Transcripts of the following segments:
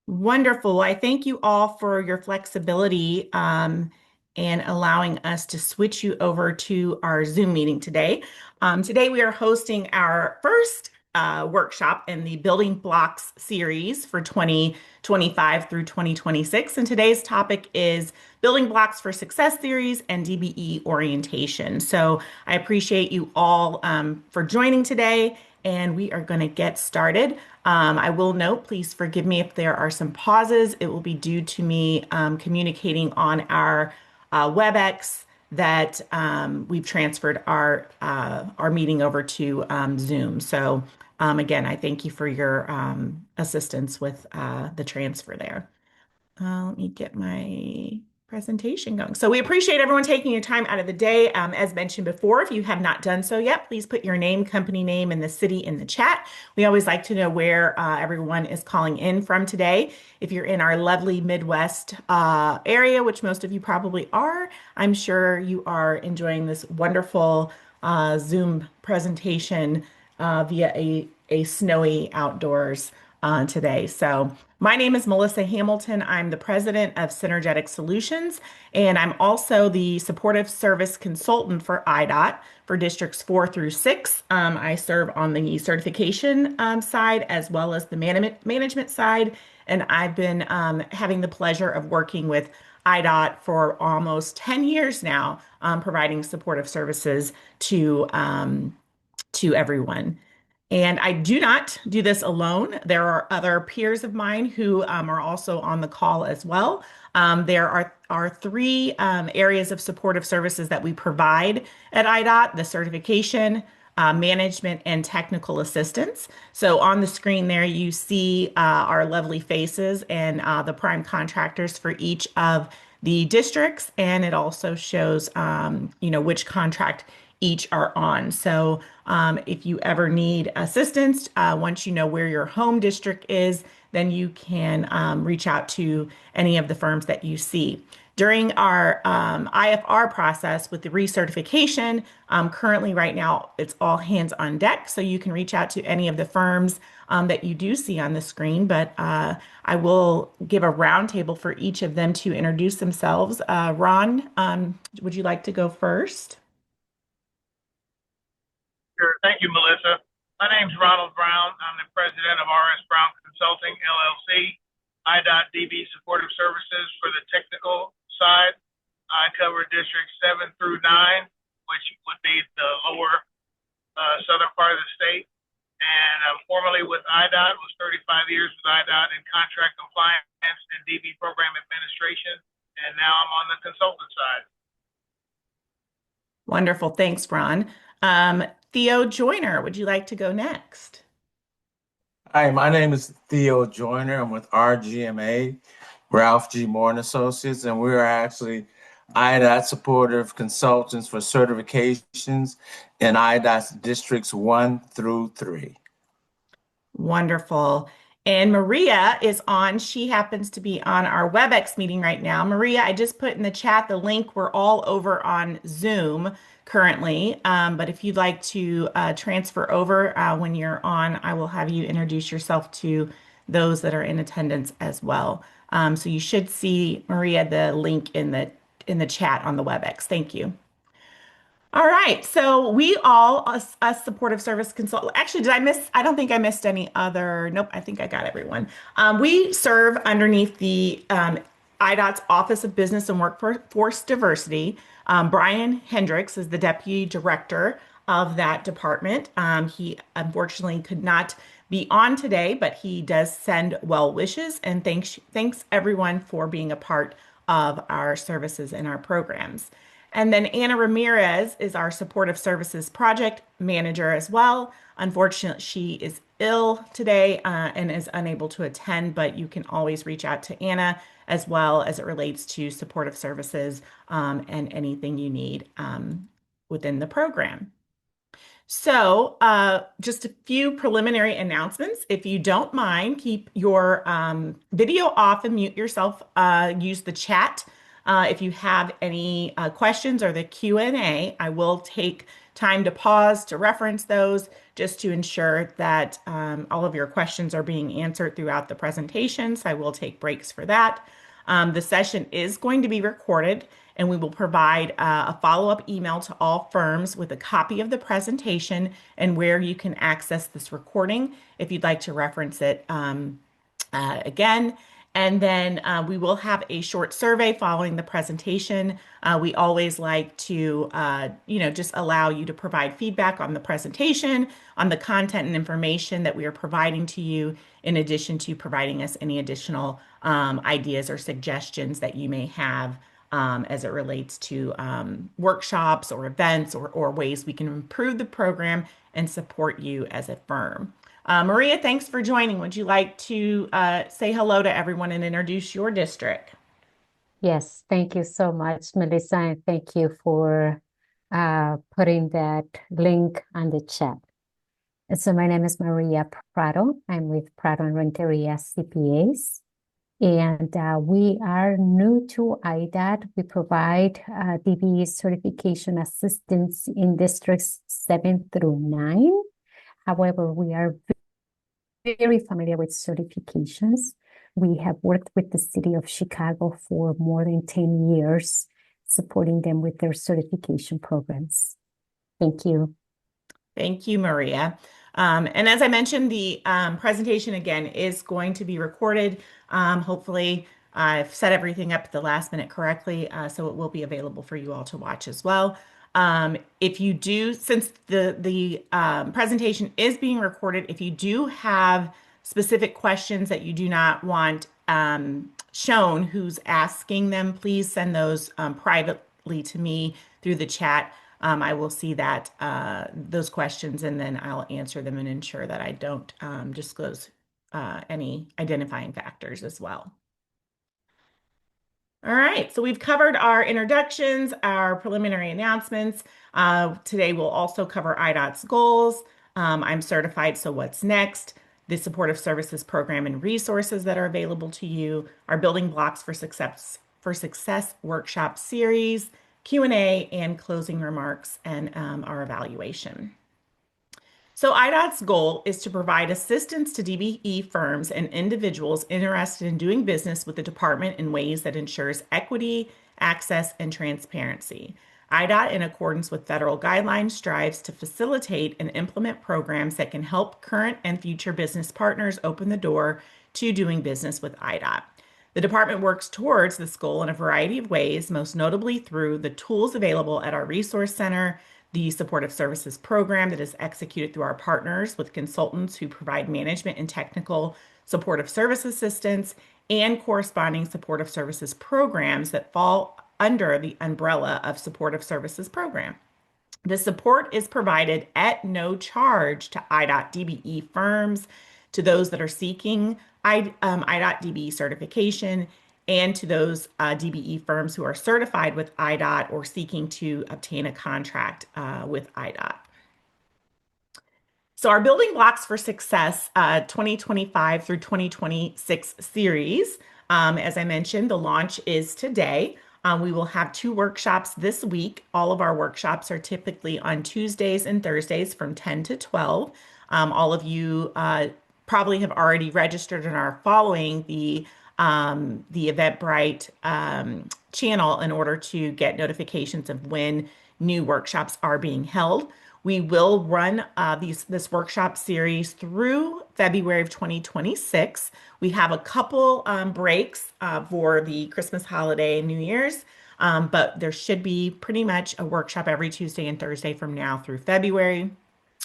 Wonderful. I thank you all for your flexibility and allowing us to switch you over to our Zoom meeting today. Today, we are hosting our first workshop in the Building Blocks series for 2025 through 2026. And today's topic is Building Blocks for Success Theories and DBE Orientation. So I appreciate you all for joining today, and we are going to get started. I will note, please forgive me if there are some pauses. It will be due to me communicating on our WebEx that we've transferred our meeting over to Zoom. So again, I thank you for your assistance with the transfer there. Let me get my presentation going. So we appreciate everyone taking your time out of the day. As mentioned before, if you have not done so yet, please put your name, company name, and the city in the chat. We always like to know where everyone is calling in from today. If you're in our lovely Midwest area, which most of you probably are, I'm sure you are enjoying this wonderful Zoom presentation via a snowy outdoors today. So my name is Melissa Hamilton. I'm the president of Synergetic Solutions, and I'm also the supportive service consultant for IDOT for districts 4 through 6. I serve on the certification side as well as the management side, and I've been having the pleasure of working with IDOT for almost 10 years now, providing supportive services to everyone. And I do not do this alone. There are other peers of mine who are also on the call as well. There are three areas of supportive services that we provide at IDOT: the certification, management, and technical assistance. So on the screen there, you see our lovely faces and the prime contractors for each of the districts, and it also shows, which contract each are on. So if you ever need assistance, once you know where your home district is, then you can reach out to any of the firms that you see. During our IFR process with the recertification, currently right now, it's all hands on deck. So you can reach out to any of the firms that you do see on the screen, but I will give a roundtable for each of them to introduce themselves. Ron, would you like to go first? Sure. Thank you, Melissa. My name is Ronald Brown. I'm the president of RS Brown Consulting, LLC, IDOT DB Supportive Services for the technical side. I cover districts 7 through 9, which would be the lower southern part of the state. And I'm formerly with IDOT, was 35 years with IDOT in contract compliance and DB program administration. And now I'm on the consultant side. Wonderful. Thanks, Ron. Theo Joyner, would you like to go next? Hi, my name is Theo Joyner. I'm with RGMA, Ralph G. Moore and Associates, and we're actually IDOT supportive consultants for certifications in IDOT's districts 1 through 3. Wonderful. And Maria is on. She happens to be on our WebEx meeting right now. Maria, I just put in the chat the link. We're all over on Zoom currently. But if you'd like to transfer over when you're on, I will have you introduce yourself to those that are in attendance as well. So you should see, Maria, the link in the chat on the WebEx. Thank you. All right, so we all, us supportive service consult. Actually, did I miss? I don't think I missed any other. Nope, I think I got everyone. We serve underneath the IDOT's Office of Business and Workforce Diversity. Brian Hendricks is the deputy director of that department. He unfortunately could not be on today, but he does send well wishes and thanks everyone for being a part of our services and our programs. And then Anna Ramirez is our supportive services project manager as well. Unfortunately, she is ill today and is unable to attend, but you can always reach out to Anna as well as it relates to supportive services and anything you need within the program. So just a few preliminary announcements. If you don't mind, keep your video off and mute yourself. Use the chat. If you have any questions or the Q&A, I will take time to pause to reference those just to ensure that all of your questions are being answered throughout the presentation. So I will take breaks for that. The session is going to be recorded, and we will provide a follow-up email to all firms with a copy of the presentation and where you can access this recording if you'd like to reference it again. And then we will have a short survey following the presentation. We always like to, just allow you to provide feedback on the presentation, on the content and information that we are providing to you, in addition to providing us any additional ideas or suggestions that you may have as it relates to workshops or events or ways we can improve the program and support you as a firm. Maria, thanks for joining. Would you like to say hello to everyone and introduce your district? Yes, thank you so much, Melissa, and thank you for putting that link on the chat. So my name is Maria Prado. I'm with Prado and Renteria CPAs, and we are new to IDOT. We provide DBE certification assistance in districts 7 through 9. However, we are very familiar with certifications. We have worked with the city of Chicago for more than 10 years, supporting them with their certification programs. Thank you. Thank you, Maria. And as I mentioned, the presentation again is going to be recorded. Hopefully, I've set everything up at the last minute correctly, so it will be available for you all to watch as well. If you do, since the presentation is being recorded, if you do have specific questions that you do not want shown who's asking them, please send those privately to me through the chat. I will see that those questions, and then I'll answer them and ensure that I don't disclose any identifying factors as well. All right, so we've covered our introductions, our preliminary announcements. Today we'll also cover IDOT's goals. I'm certified, so what's next? The supportive services program and resources that are available to you, our building blocks for success workshop series, Q&A, and closing remarks, and our evaluation. So IDOT's goal is to provide assistance to DBE firms and individuals interested in doing business with the department in ways that ensures equity, access, and transparency. IDOT, in accordance with federal guidelines, strives to facilitate and implement programs that can help current and future business partners open the door to doing business with IDOT. The department works towards this goal in a variety of ways, most notably through the tools available at our Resource Center, the supportive services program that is executed through our partners with consultants who provide management and technical supportive service assistance, and corresponding supportive services programs that fall under the umbrella of supportive services program. The support is provided at no charge to IDOT DBE firms, to those that are seeking IDOT DBE certification, and to those DBE firms who are certified with IDOT or seeking to obtain a contract with IDOT. So our Building Blocks for Success 2025 through 2026 series, as I mentioned, the launch is today. We will have 2 workshops this week. All of our workshops are typically on Tuesdays and Thursdays from 10 to 12. All of you probably have already registered and are following the Eventbrite channel in order to get notifications of when new workshops are being held. We will run this workshop series through February of 2026. We have a couple breaks for the Christmas holiday and New Year's, but there should be pretty much a workshop every Tuesday and Thursday from now through February.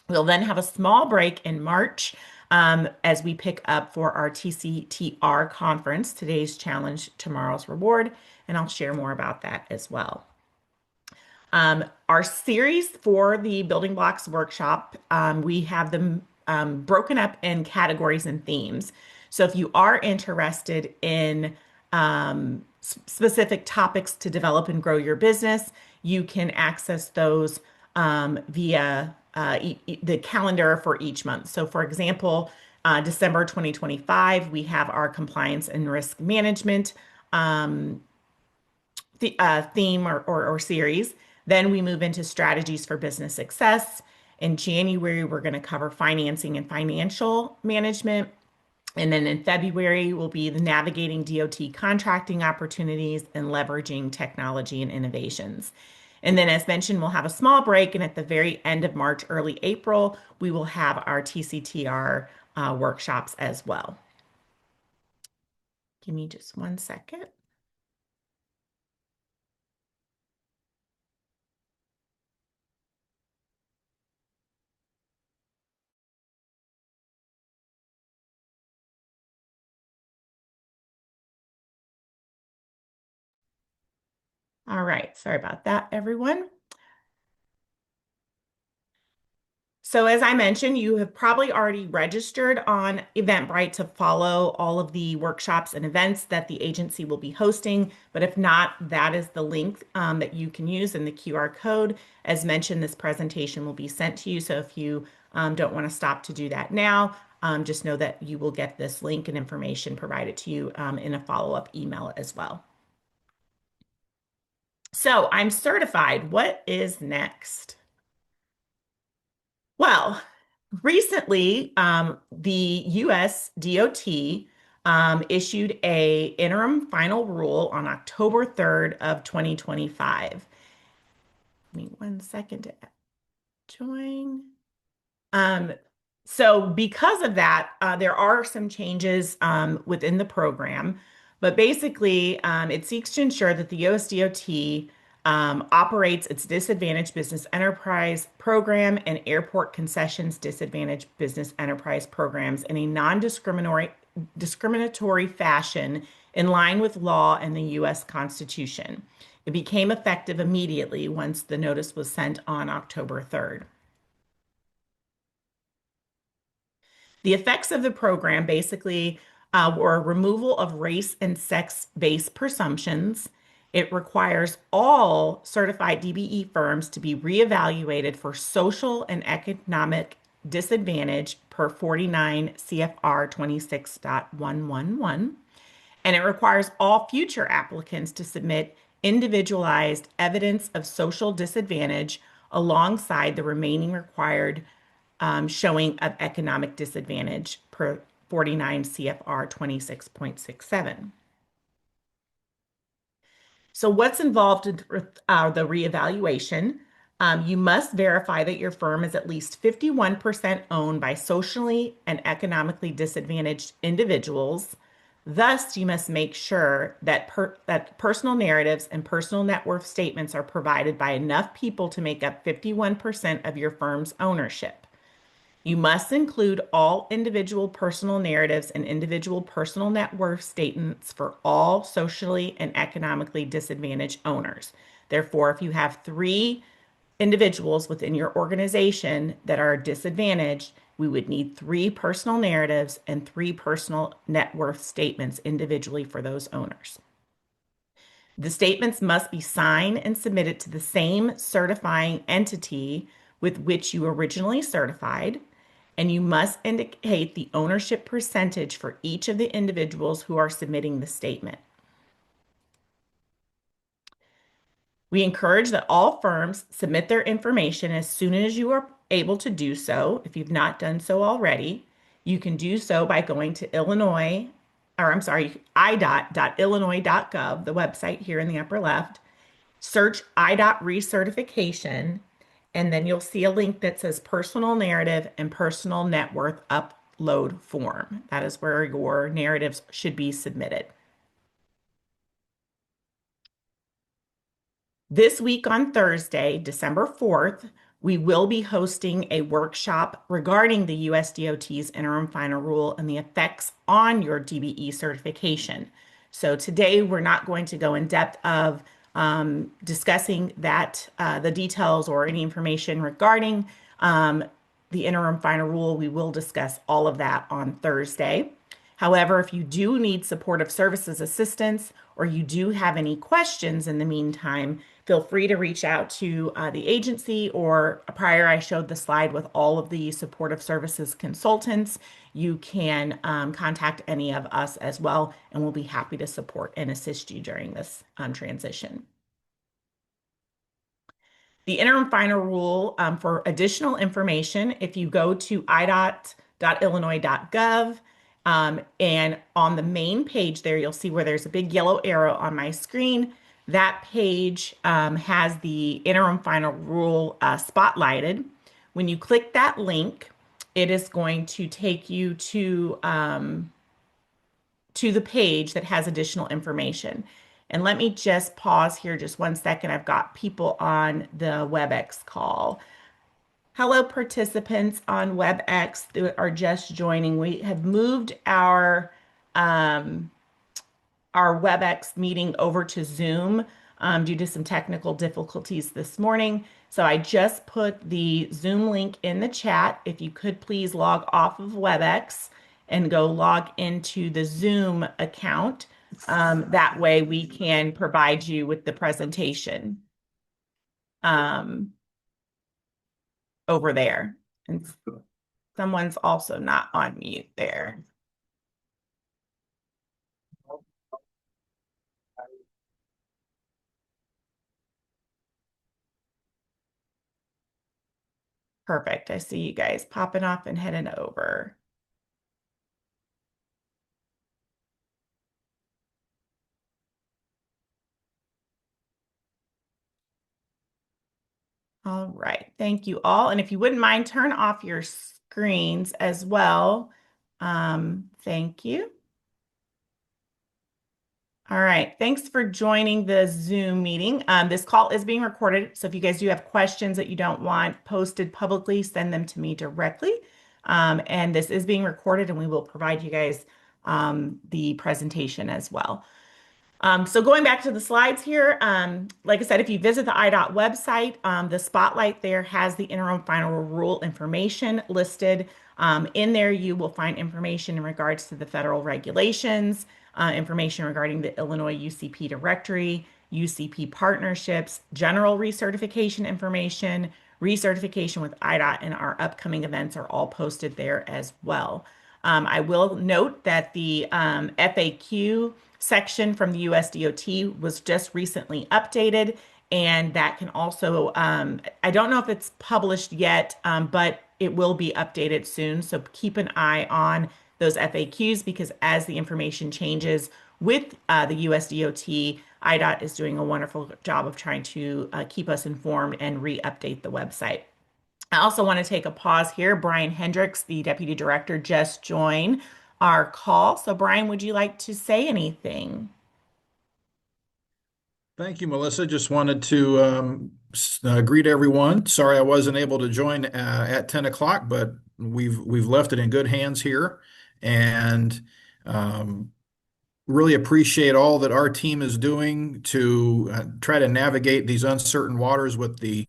We'll then have a small break in March as we pick up for our TCTR conference, Today's Challenge, Tomorrow's Reward, and I'll share more about that as well. Our series for the Building Blocks workshop, we have them broken up in categories and themes. So if you are interested in specific topics to develop and grow your business, you can access those via the calendar for each month. So for example, December 2025, we have our compliance and risk management theme or series. Then we move into strategies for business success. In January, we're going to cover financing and financial management. And then in February will be the navigating DOT contracting opportunities and leveraging technology and innovations. And then, as mentioned, we'll have a small break. And at the very end of March, early April, we will have our TCTR workshops as well. Give me just one second. All right, sorry about that, everyone. So as I mentioned, you have probably already registered on Eventbrite to follow all of the workshops and events that the agency will be hosting. But if not, that is the link that you can use in the QR code. As mentioned, this presentation will be sent to you. So if you don't want to stop to do that now, just know that you will get this link and information provided to you in a follow-up email as well. So I'm certified. What is next? Well, recently, the US DOT issued a interim final rule on October 3rd of 2025. Give me one second to join. Um, so because of that, there are some changes within the program, but basically, it seeks to ensure that the USDOT operates its Disadvantaged Business Enterprise Program and Airport Concessions Disadvantaged Business Enterprise Programs in a non-discriminatory fashion in line with law and the U.S. Constitution. It became effective immediately once the notice was sent on October 3rd. The effects of the program basically were removal of race and sex-based presumptions. It requires all certified DBE firms to be reevaluated for social and economic disadvantage per 49 CFR 26.111. And it requires all future applicants to submit individualized evidence of social disadvantage alongside the remaining required showing of economic disadvantage per 49 CFR 26.67. So what's involved in the reevaluation? You must verify that your firm is at least 51% owned by socially and economically disadvantaged individuals. Thus, you must make sure that personal narratives and personal net worth statements are provided by enough people to make up 51% of your firm's ownership. You must include all individual personal narratives and individual personal net worth statements for all socially and economically disadvantaged owners. Therefore, if you have 3 individuals within your organization that are disadvantaged, we would need 3 personal narratives and 3 personal net worth statements individually for those owners. The statements must be signed and submitted to the same certifying entity with which you originally certified, and you must indicate the ownership percentage for each of the individuals who are submitting the statement. We encourage that all firms submit their information as soon as you are able to do so. If you've not done so already, you can do so by going to idot.illinois.gov, the website here in the upper left, search IDOT recertification, and then you'll see a link that says personal narrative and personal net worth upload form. That is where your narratives should be submitted. This week on Thursday, December 4th, we will be hosting a workshop regarding the USDOT's interim final rule and the effects on your DBE certification. So today we're not going to go in depth of discussing that, the details or any information regarding the interim final rule. We will discuss all of that on Thursday. However, if you do need supportive services assistance or you do have any questions in the meantime, feel free to reach out to the agency, or prior I showed the slide with all of the supportive services consultants. You can contact any of us as well, and we'll be happy to support and assist you during this transition. The interim final rule for additional information, if you go to idot.illinois.gov, and on the main page there, you'll see where there's a big yellow arrow on my screen. That page has the interim final rule spotlighted. When you click that link, it is going to take you to the page that has additional information. And let me just pause here just 1 second. I've got people on the WebEx call. Hello, participants on WebEx that are just joining. We have moved our WebEx meeting over to Zoom due to some technical difficulties this morning. So I just put the Zoom link in the chat. If you could please log off of WebEx and go log into the Zoom account. That way we can provide you with the presentation over there. And someone's also not on mute there. Perfect. I see you guys popping off and heading over. All right. Thank you all. And if you wouldn't mind, turn off your screens as well. Thank you. All right. Thanks for joining the Zoom meeting. This call is being recorded. So if you guys do have questions that you don't want posted publicly, send them to me directly. And this is being recorded, and we will provide you guys the presentation as well. So going back to the slides here, like I said, if you visit the IDOT website, the spotlight there has the interim final rule information listed. In there, you will find information in regards to the federal regulations, information regarding the Illinois UCP directory, UCP partnerships, general recertification information, recertification with IDOT, and our upcoming events are all posted there as well. I will note that the FAQ section from the USDOT was just recently updated, and that can also, I don't know if it's published yet, but it will be updated soon. So keep an eye on those FAQs because as the information changes with the USDOT, IDOT is doing a wonderful job of trying to keep us informed and re-update the website. I also want to take a pause here. Brian Hendricks, the Deputy Director, just joined our call. So, Brian, would you like to say anything? Thank you, Melissa. Just wanted to greet everyone. Sorry I wasn't able to join at 10 o'clock, but we've left it in good hands here, and really appreciate all that our team is doing to try to navigate these uncertain waters with the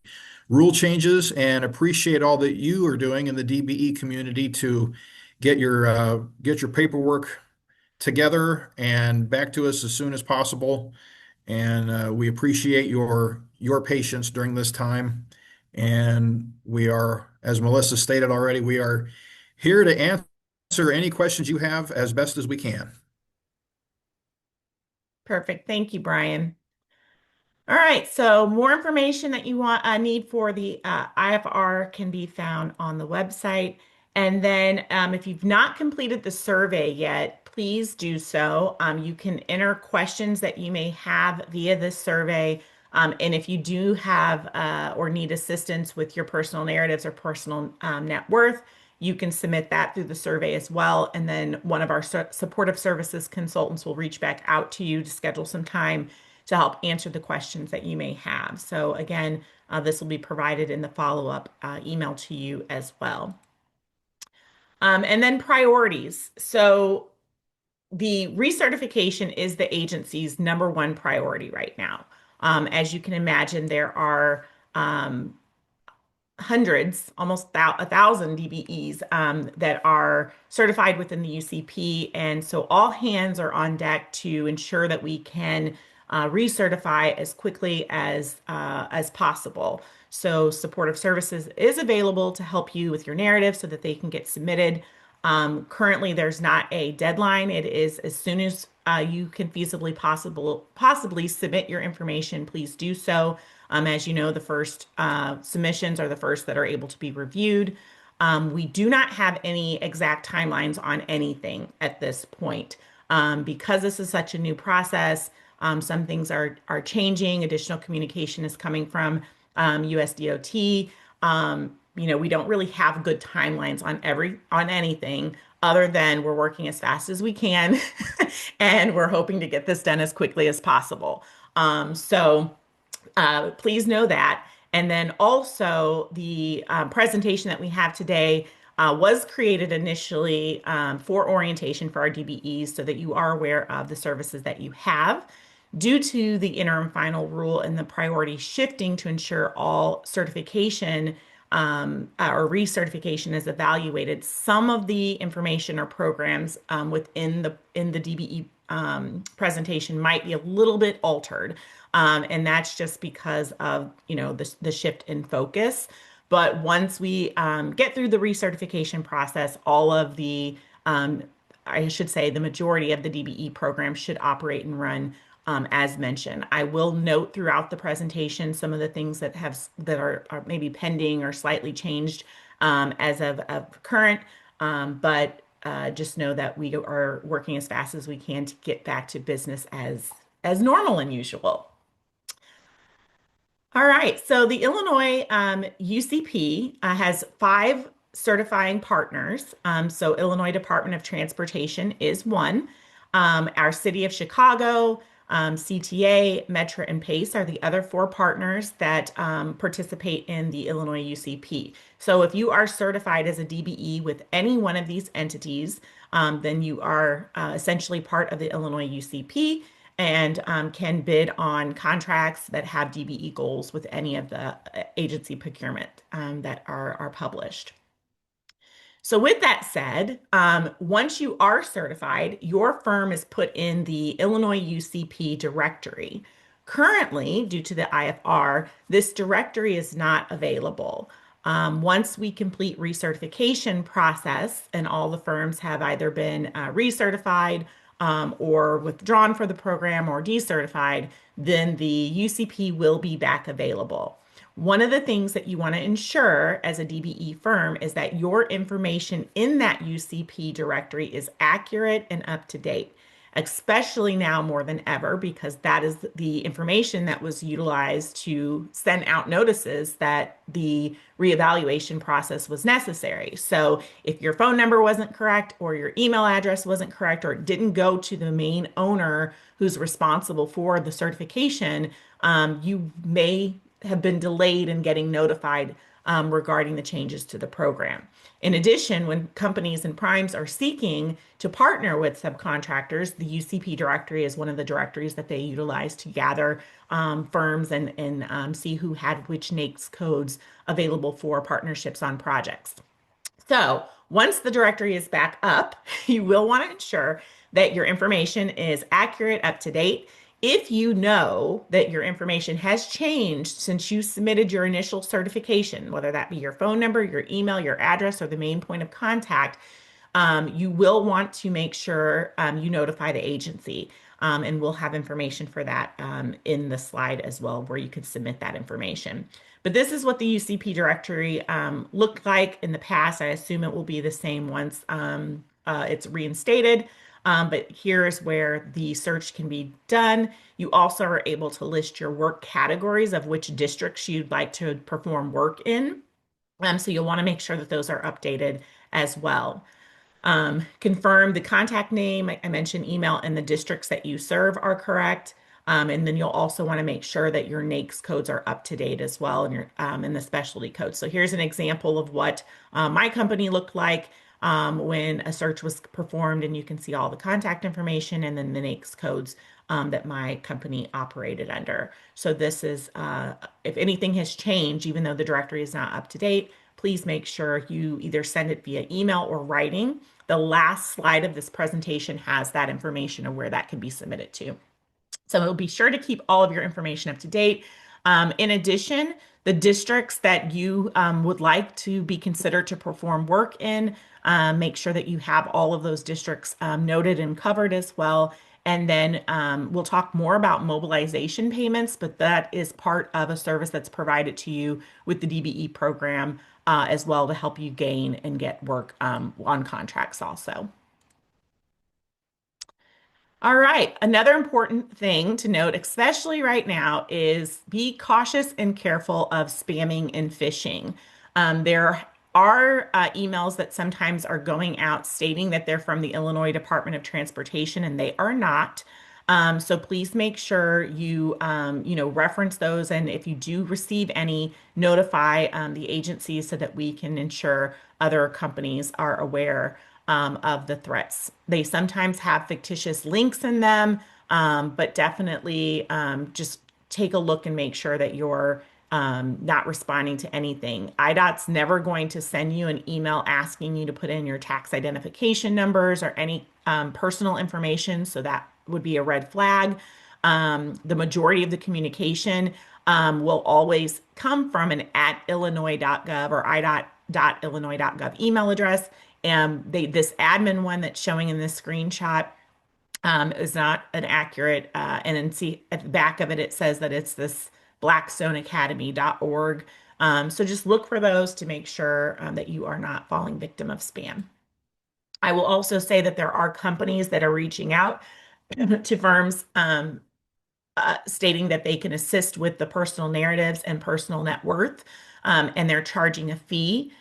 rule changes, and appreciate all that you are doing in the DBE community to get your paperwork together and back to us as soon as possible. And we appreciate your patience during this time. And we are, as Melissa stated already, we are here to answer any questions you have as best as we can. Perfect. Thank you, Brian. All right, so more information that you need for the IFR can be found on the website. And then if you've not completed the survey yet, please do so. You can enter questions that you may have via this survey. And if you do have or need assistance with your personal narratives or personal net worth, you can submit that through the survey as well. And then one of our supportive services consultants will reach back out to you to schedule some time to help answer the questions that you may have. So again, this will be provided in the follow-up email to you as well. And then priorities. So the recertification is the agency's #1 priority right now. As you can imagine, there are hundreds, almost 1,000 DBEs that are certified within the UCP. And so all hands are on deck to ensure that we can recertify as quickly as possible. So supportive services is available to help you with your narrative so that they can get submitted. Currently, there's not a deadline. It is as soon as you can feasibly possibly submit your information, please do so. As you know, the first submissions are the first that are able to be reviewed. We do not have any exact timelines on anything at this point. Because this is such a new process, some things are changing. Additional communication is coming from USDOT. We don't really have good timelines on anything other than we're working as fast as we can and we're hoping to get this done as quickly as possible. Please know that. And then also the presentation that we have today was created initially for orientation for our DBEs so that you are aware of the services that you have. Due to the interim final rule and the priority shifting to ensure all certification or recertification is evaluated, some of the information or programs within the DBE presentation might be a little bit altered, and that's just because of the shift in focus. But once we get through the recertification process, all of the I should say the majority of the DBE program should operate and run as mentioned. I will note throughout the presentation some of the things that are maybe pending or slightly changed as of current, but just know that we are working as fast as we can to get back to business as normal and usual. All right, so the Illinois UCP has 5 certifying partners. So Illinois Department of Transportation is one. Our City of Chicago, CTA, Metra, and PACE are the other 4 partners that participate in the Illinois UCP. So if you are certified as a DBE with any one of these entities, then you are essentially part of the Illinois UCP and can bid on contracts that have DBE goals with any of the agency procurement that are published. So with that said, once you are certified, your firm is put in the Illinois UCP directory. Currently, due to the IFR, this directory is not available. Once we complete recertification process and all the firms have either been recertified or withdrawn for the program or decertified, then the UCP will be back available. One of the things that you want to ensure as a DBE firm is that your information in that UCP directory is accurate and up to date, especially now more than ever, because that is the information that was utilized to send out notices that the reevaluation process was necessary. So if your phone number wasn't correct or your email address wasn't correct or it didn't go to the main owner who's responsible for the certification, you may have been delayed in getting notified regarding the changes to the program. In addition, when companies and primes are seeking to partner with subcontractors, the UCP directory is one of the directories that they utilize to gather firms and see who had which NAICS codes available for partnerships on projects. So once the directory is back up, you will want to ensure that your information is accurate, up to date. If you know that your information has changed since you submitted your initial certification, whether that be your phone number, your email, your address, or the main point of contact, you will want to make sure you notify the agency. And we'll have information for that in the slide as well, where you can submit that information. But this is what the UCP directory looked like in the past. I assume it will be the same once it's reinstated. But here's where the search can be done. You also are able to list your work categories of which districts you'd like to perform work in. So you'll want to make sure that those are updated as well. Confirm the contact name, I mentioned email, and the districts that you serve are correct. And then you'll also want to make sure that your NAICS codes are up to date as well, and your and the specialty codes. So here's an example of what my company looked like when a search was performed, and you can see all the contact information and then the NAICS codes that my company operated under. So this is, if anything has changed, even though the directory is not up to date, please make sure you either send it via email or writing. The last slide of this presentation has that information of where that can be submitted to. So be sure to keep all of your information up to date. In addition, the districts that you would like to be considered to perform work in, make sure that you have all of those districts noted and covered as well. And then we'll talk more about mobilization payments, but that is part of a service that's provided to you with the DBE program as well to help you gain and get work on contracts also. All right. Another important thing to note, especially right now, is be cautious and careful of spamming and phishing. There are emails that sometimes are going out stating that they're from the Illinois Department of Transportation, and they are not. So please make sure you reference those, and if you do receive any, notify the agencies so that we can ensure other companies are aware of the threats. They sometimes have fictitious links in them, but definitely just take a look and make sure that you're not responding to anything. IDOT's never going to send you an email asking you to put in your tax identification numbers or any personal information, so that would be a red flag. The majority of the communication will always come from an at illinois.gov or idot.illinois.gov email address. And this admin one that's showing in this screenshot is not an accurate. And then see at the back of it, it says that it's this blackstoneacademy.org. So just look for those to make sure that you are not falling victim of spam. I will also say that there are companies that are reaching out to firms stating that they can assist with the personal narratives and personal net worth, and they're charging a fee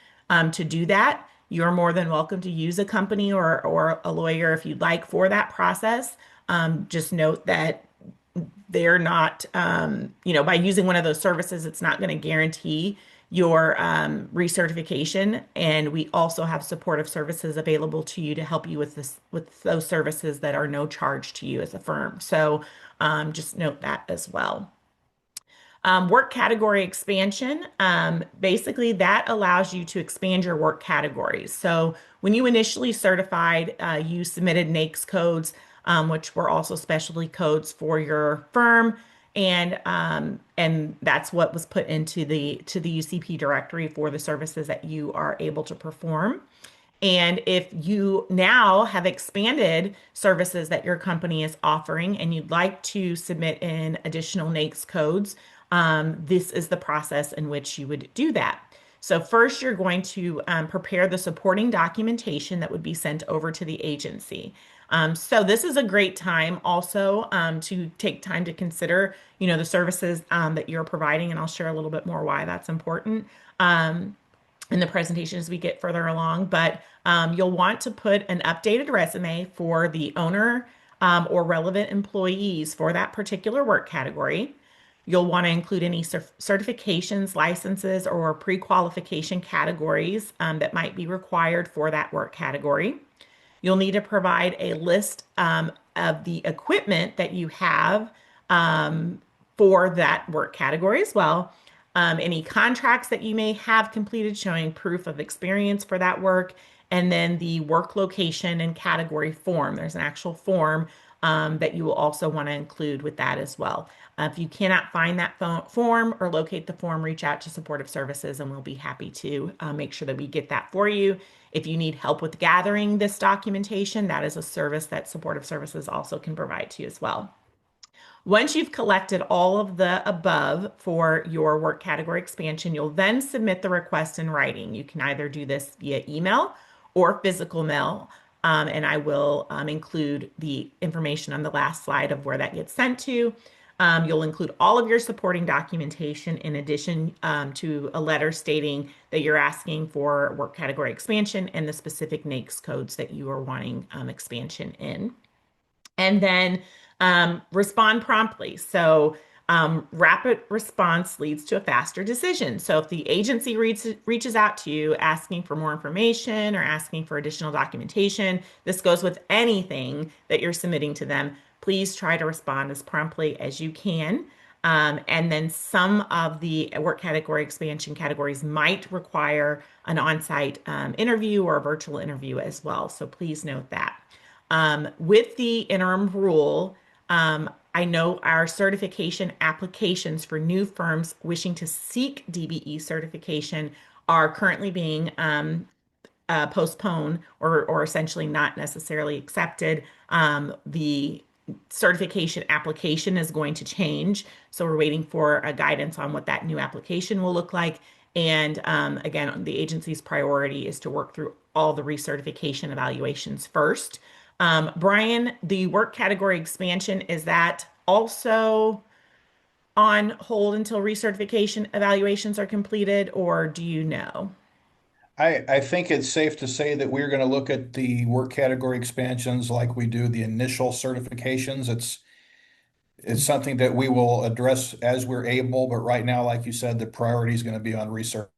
to do that. You're more than welcome to use a company or a lawyer if you'd like for that process. Just note that they're not, by using one of those services, it's not going to guarantee your recertification. And we also have supportive services available to you to help you with this, with those services that are no charge to you as a firm. So just note that as well. Work category expansion, basically that allows you to expand your work categories. So when you initially certified, you submitted NAICS codes, which were also specialty codes for your firm. And that's what was put into the UCP directory for the services that you are able to perform. And if you now have expanded services that your company is offering and you'd like to submit in additional NAICS codes, this is the process in which you would do that. So first, you're going to prepare the supporting documentation that would be sent over to the agency. So this is a great time also to take time to consider, the services that you're providing, and I'll share a little bit more why that's important in the presentation as we get further along. But you'll want to put an updated resume for the owner or relevant employees for that particular work category. You'll want to include any certifications, licenses, or pre-qualification categories that might be required for that work category. You'll need to provide a list of the equipment that you have for that work category as well. Any contracts that you may have completed showing proof of experience for that work, and then the work location and category form. There's an actual form that you will also want to include with that as well. If you cannot find that form or locate the form, reach out to supportive services and we'll be happy to make sure that we get that for you. If you need help with gathering this documentation, that is a service that supportive services also can provide to you as well. Once you've collected all of the above for your work category expansion, you'll then submit the request in writing. You can either do this via email or physical mail, and I will include the information on the last slide of where that gets sent to. You'll include all of your supporting documentation in addition to a letter stating that you're asking for work category expansion and the specific NAICS codes that you are wanting expansion in. And then respond promptly. So rapid response leads to a faster decision. So if the agency reaches out to you asking for more information or asking for additional documentation, this goes with anything that you're submitting to them. Please try to respond as promptly as you can. And then some of the work category expansion categories might require an on-site interview or a virtual interview as well. So please note that. With the interim rule, I know our certification applications for new firms wishing to seek DBE certification are currently being postponed or essentially not necessarily accepted. The certification application is going to change. So we're waiting for a guidance on what that new application will look like. And again, the agency's priority is to work through all the recertification evaluations first. Brian, the work category expansion, is that also on hold until recertification evaluations are completed, or do you know? I think it's safe to say that we're going to look at the work category expansions like we do the initial certifications. It's something that we will address as we're able, but right now, like you said, the priority is going to be on research.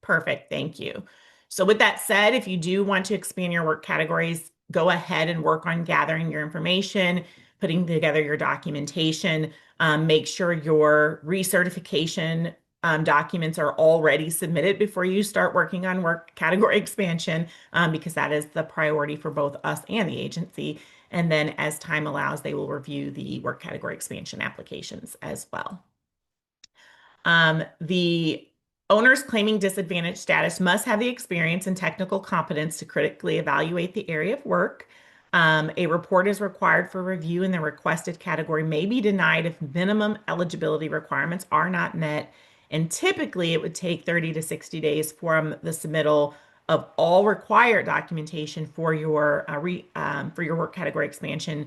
Perfect. Thank you. So with that said, if you do want to expand your work categories, go ahead and work on gathering your information, putting together your documentation. Make sure your recertification documents are already submitted before you start working on work category expansion, because that is the priority for both us and the agency. And then as time allows, they will review the work category expansion applications as well. The owners claiming disadvantaged status must have the experience and technical competence to critically evaluate the area of work. A report is required for review, and the requested category may be denied if minimum eligibility requirements are not met. And typically, it would take 30 to 60 days from the submittal of all required documentation for your work category expansion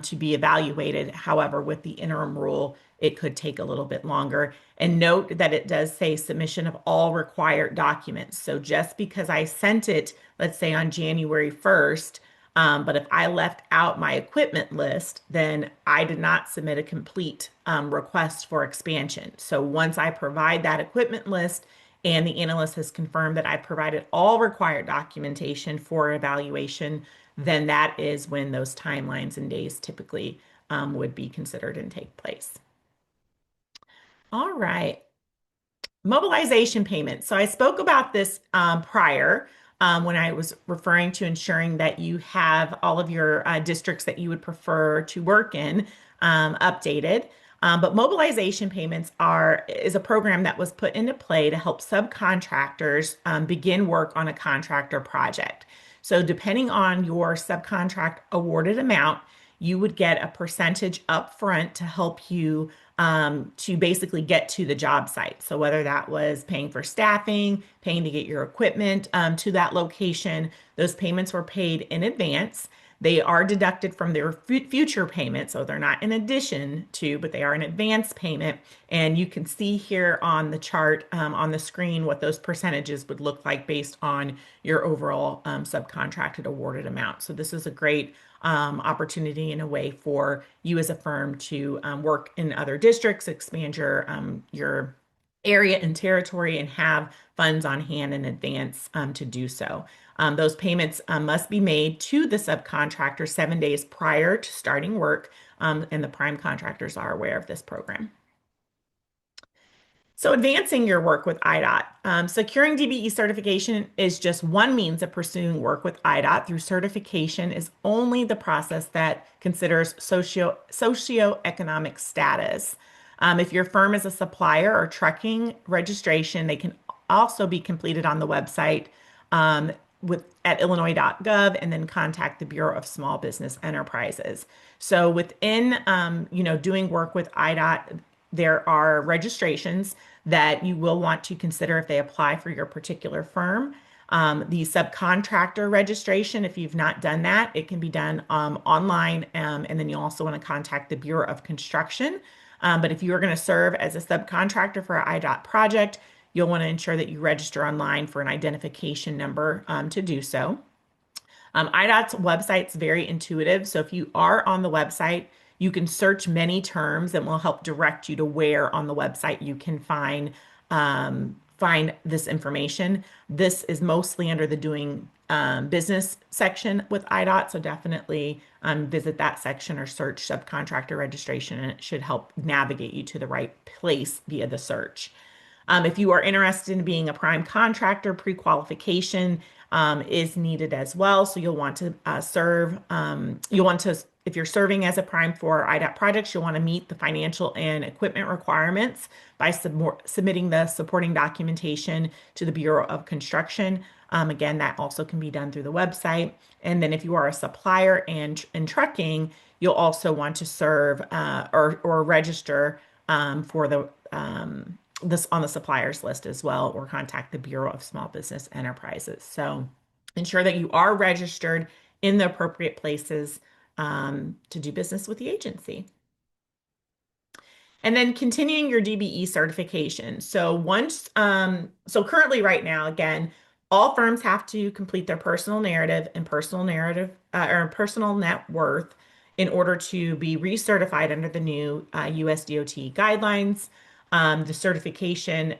to be evaluated. However, with the interim rule, it could take a little bit longer. And note that it does say submission of all required documents. So just because I sent it, let's say on January 1st, but if I left out my equipment list, then I did not submit a complete request for expansion. So once I provide that equipment list and the analyst has confirmed that I provided all required documentation for evaluation, then that is when those timelines and days typically would be considered and take place. All right. Mobilization payments. So I spoke about this prior when I was referring to ensuring that you have all of your districts that you would prefer to work in updated. But mobilization payments is a program that was put into play to help subcontractors begin work on a contractor project. So depending on your subcontract awarded amount, you would get a percentage upfront to help you to basically get to the job site. So whether that was paying for staffing, paying to get your equipment to that location, those payments were paid in advance. They are deducted from their future payments, so they're not in addition to, but they are an advance payment. And you can see here on the chart on the screen what those percentages would look like based on your overall subcontracted awarded amount. So this is a great opportunity in a way for you as a firm to work in other districts, expand your area and territory, and have funds on hand in advance to do so. Those payments must be made to the subcontractor 7 days prior to starting work, and the prime contractors are aware of this program. So advancing your work with IDOT. Securing DBE certification is just one means of pursuing work with IDOT through certification is only the process that considers socioeconomic status. If your firm is a supplier or trucking registration, they can also be completed on the website at illinois.gov, and then contact the Bureau of Small Business Enterprises. So within doing work with IDOT, there are registrations that you will want to consider if they apply for your particular firm. The subcontractor registration, if you've not done that, it can be done online, and then you also want to contact the Bureau of Construction. But if you are going to serve as a subcontractor for an IDOT project, you'll want to ensure that you register online for an identification number to do so. IDOT's website's very intuitive, so if you are on the website, you can search many terms and will help direct you to where on the website you can find this information. This is mostly under the doing business section with IDOT, so definitely visit that section or search subcontractor registration, and it should help navigate you to the right place via the search. If you are interested in being a prime contractor, pre-qualification is needed as well. So you'll want to if you're serving as a prime for IDOT projects, you'll want to meet the financial and equipment requirements by submitting the supporting documentation to the Bureau of Construction. Again, that also can be done through the website. And then if you are a supplier and in trucking, you'll also want to serve or register for this on the suppliers list as well, or contact the Bureau of Small Business Enterprises. So ensure that you are registered in the appropriate places to do business with the agency. And then continuing your DBE certification. So currently right now, again, all firms have to complete their personal narrative and or personal net worth in order to be recertified under the new US DOT guidelines. The certification,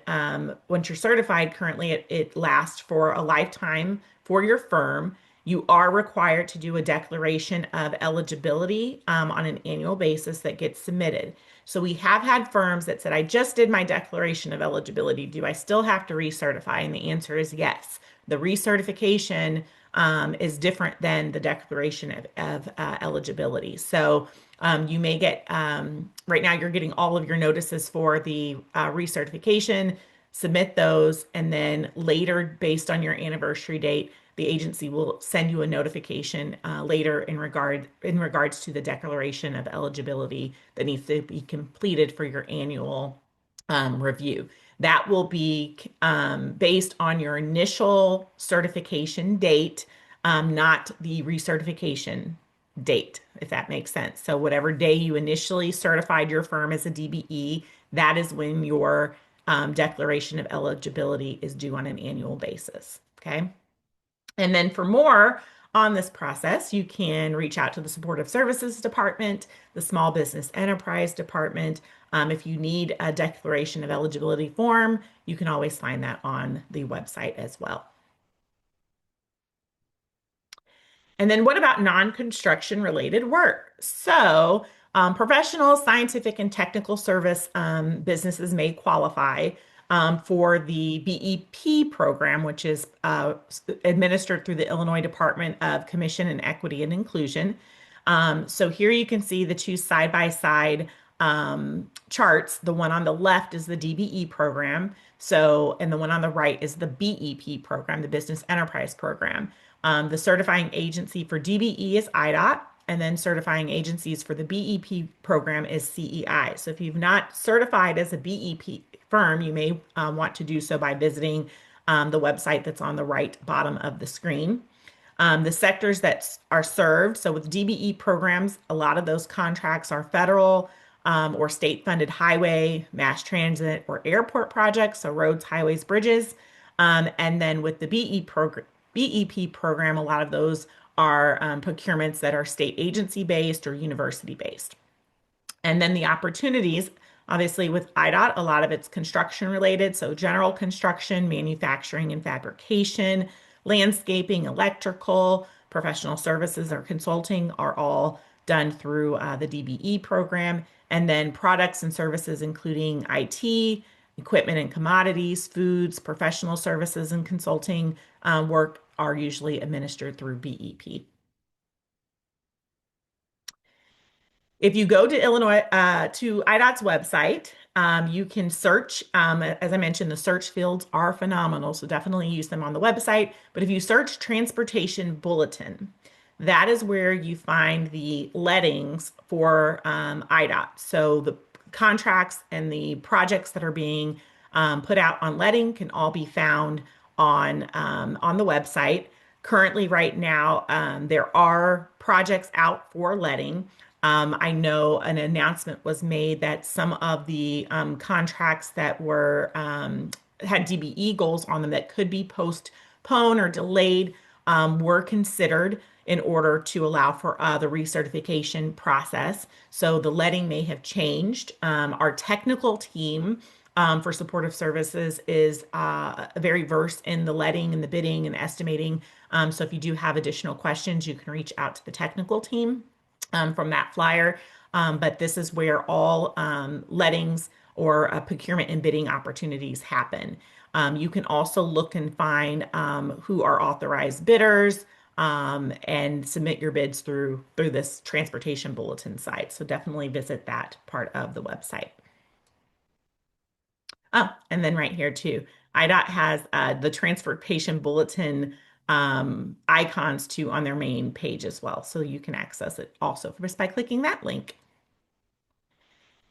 once you're certified, currently it lasts for a lifetime for your firm. You are required to do a declaration of eligibility on an annual basis that gets submitted. So we have had firms that said, I just did my declaration of eligibility. Do I still have to recertify? And the answer is yes. The recertification is different than the declaration of eligibility. So you may get, right now, you're getting all of your notices for the recertification, submit those, and then later, based on your anniversary date, the agency will send you a notification later in regards to the declaration of eligibility that needs to be completed for your annual review. That will be based on your initial certification date, not the recertification date, if that makes sense. So whatever day you initially certified your firm as a DBE, that is when your declaration of eligibility is due on an annual basis. Okay. And then for more on this process, you can reach out to the Supportive Services Department, the Small Business Enterprise Department. If you need a declaration of eligibility form, you can always find that on the website as well. And then what about non-construction related work? So professional, scientific, and technical service businesses may qualify for the BEP program, which is administered through the Illinois Department of Commission and Equity and Inclusion. So here you can see the two side-by-side charts. The one on the left is the DBE program. So, and the one on the right is the BEP program, the Business Enterprise Program. The certifying agency for DBE is IDOT, and then certifying agencies for the BEP program is CEI. So if you've not certified as a BEP firm, you may want to do so by visiting the website that's on the right bottom of the screen. The sectors that are served, so with DBE programs, a lot of those contracts are federal or state-funded highway, mass transit, or airport projects, so roads, highways, bridges. And then with the BEP program, a lot of those are procurements that are state agency-based or university-based. And then the opportunities, obviously with IDOT, a lot of it's construction related, so general construction, manufacturing and fabrication, landscaping, electrical, professional services or consulting are all done through the DBE program. And then products and services, including IT, equipment and commodities, foods, professional services, and consulting work are usually administered through BEP. If you go to Illinois, to IDOT's website, you can search. As I mentioned, the search fields are phenomenal, so definitely use them on the website. But if you search Transportation Bulletin, that is where you find the lettings for IDOT. So the contracts and the projects that are being put out on letting can all be found on the website. Currently, right now, there are projects out for letting. I know an announcement was made that some of the contracts that were had DBE goals on them that could be postponed or delayed were considered in order to allow for the recertification process. So the letting may have changed. Our technical team for supportive services is very versed in the letting and the bidding and estimating. So if you do have additional questions, you can reach out to the technical team from that flyer. But this is where all lettings or procurement and bidding opportunities happen. You can also look and find who are authorized bidders and submit your bids through this transportation bulletin site. So definitely visit that part of the website. Oh, and then right here too, IDOT has the transportation bulletin icons too on their main page as well. So you can access it also just by clicking that link.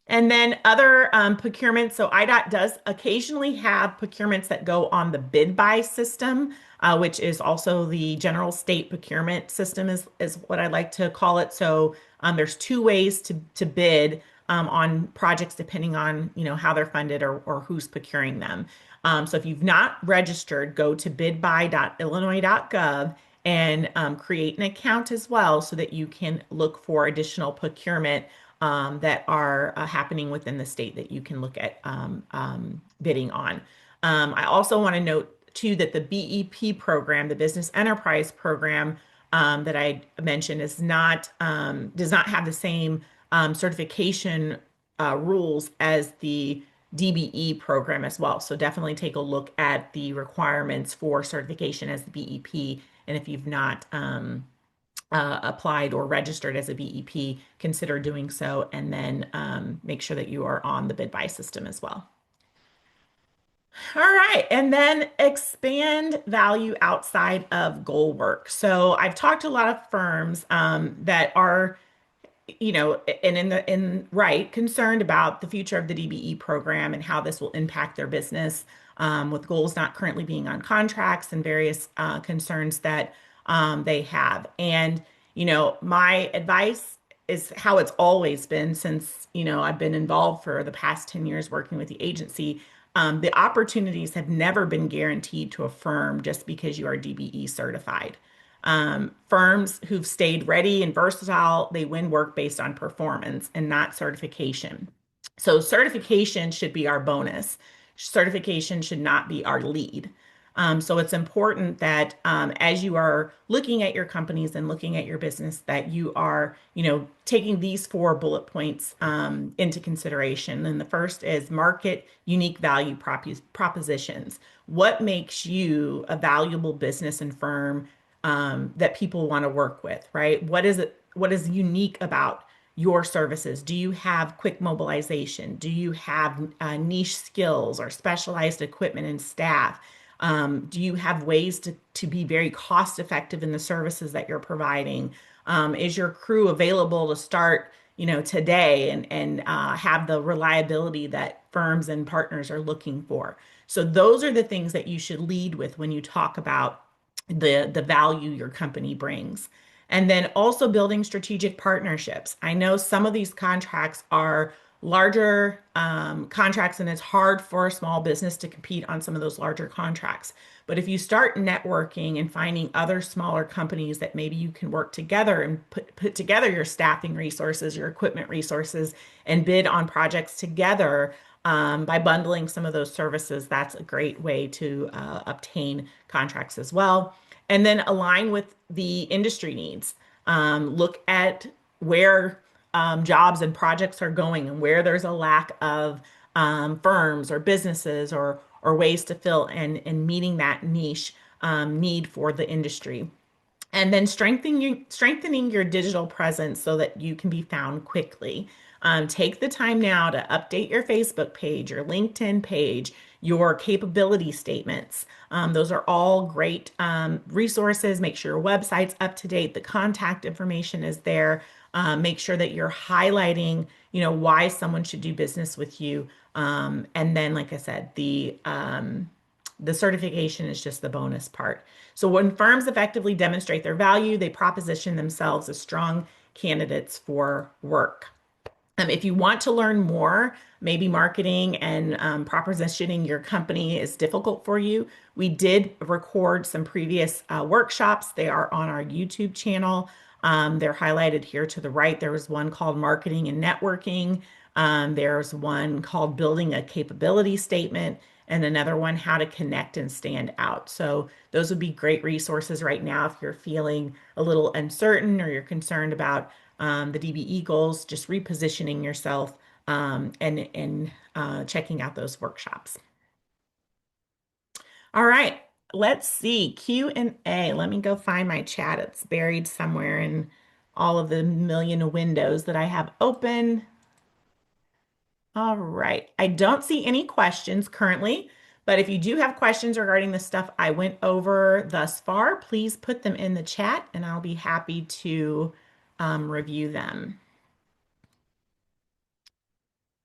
And then other procurements. So IDOT does occasionally have procurements that go on the bid buy system, which is also the general state procurement system is what I like to call it. So there's two ways to bid on projects depending on how they're funded or who's procuring them. So if you've not registered, go to bidbuy.illinois.gov and create an account as well so that you can look for additional procurement that are happening within the state that you can look at bidding on. I also want to note too that the BEP program, the Business Enterprise Program that I mentioned, does not have the same certification rules as the DBE program as well. So definitely take a look at the requirements for certification as the BEP. And if you've not applied or registered as a BEP, consider doing so, and then make sure that you are on the bid buy system as well. All right, and then expand value outside of goal work. So I've talked to a lot of firms that are and concerned about the future of the DBE program and how this will impact their business, with goals not currently being on contracts and various concerns that they have. And my advice is how it's always been since I've been involved for the past 10 years working with the agency. The opportunities have never been guaranteed to a firm just because you are DBE certified. Firms who've stayed ready and versatile, they win work based on performance and not certification. So certification should be our bonus. Certification should not be our lead. So it's important that as you are looking at your companies and looking at your business, that you are, taking these 4 bullet points into consideration. And the first is market unique value propositions. What makes you a valuable business and firm that people want to work with, right? What is it? What is unique about your services? Do you have quick mobilization? Do you have niche skills or specialized equipment and staff? Do you have ways to be very cost effective in the services that you're providing? Is your crew available to start, today and have the reliability that firms and partners are looking for? So those are the things that you should lead with when you talk about the value your company brings. And then also building strategic partnerships. I know some of these contracts are larger contracts, and it's hard for a small business to compete on some of those larger contracts. But if you start networking and finding other smaller companies that maybe you can work together and put together your staffing resources, your equipment resources, and bid on projects together, by bundling some of those services, that's a great way to obtain contracts as well. And then align with the industry needs. Look at where jobs and projects are going and where there's a lack of firms or businesses or ways to fill and meeting that niche need for the industry. And then strengthening your digital presence so that you can be found quickly. Take the time now to update your Facebook page, your LinkedIn page, your capability statements. Those are all great resources. Make sure your website's up to date. The contact information is there. Make sure that you're highlighting, why someone should do business with you. And then, like I said, the certification is just the bonus part. So when firms effectively demonstrate their value, they proposition themselves as strong candidates for work. If you want to learn more, maybe marketing and propositioning your company is difficult for you, we did record some previous workshops. They are on our YouTube channel. They're highlighted here to the right. There was one called Marketing and Networking. There's one called Building a Capability Statement, and another one, How to Connect and Stand Out. So those would be great resources right now if you're feeling a little uncertain or you're concerned about the DBE goals, just repositioning yourself and checking out those workshops. All right, let's see, Q&A. Let me go find my chat. It's buried somewhere in all of the million windows that I have open. All right, I don't see any questions currently, But if you do have questions regarding the stuff I went over thus far, please put them in the chat and I'll be happy to review them.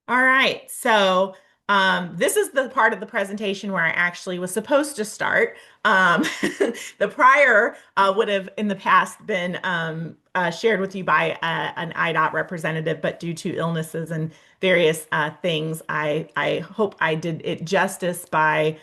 All right, so this is the part of the presentation where I actually was supposed to start. The prior would have in the past been shared with you by an IDOT representative, but due to illnesses and various things, I hope I did it justice by